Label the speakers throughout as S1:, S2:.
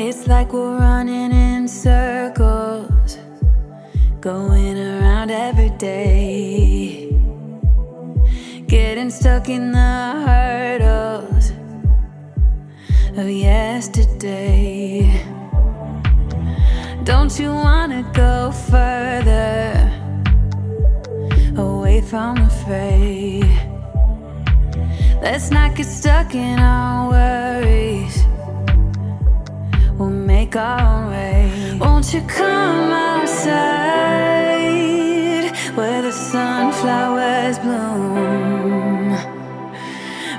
S1: It's like we're running in circles, going around every day, getting stuck in the hurdles of yesterday. Don't you wanna go further away from the fray? Let's not get stuck in our worries, we'll make our own way. Won't you come outside where the sunflowers bloom?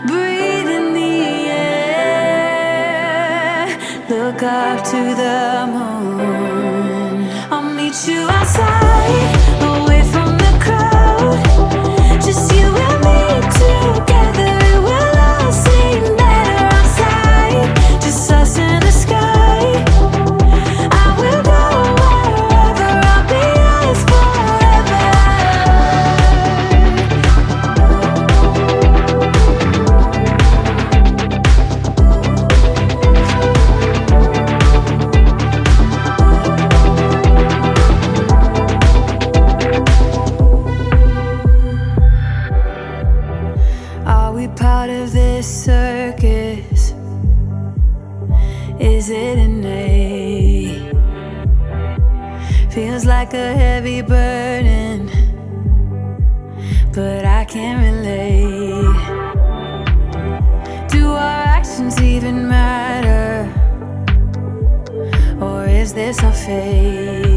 S1: Breathe in the air, look up to the moon. I'll meet you outside, away from the crowd, just you and me together. It will all seem better outside, just us in the sky. I will go wherever, I'll be yours forever. Are we part of this circus? Is it innate? Feels like a heavy burden, but I can't relate. Do our actions even matter? Or is this our fate?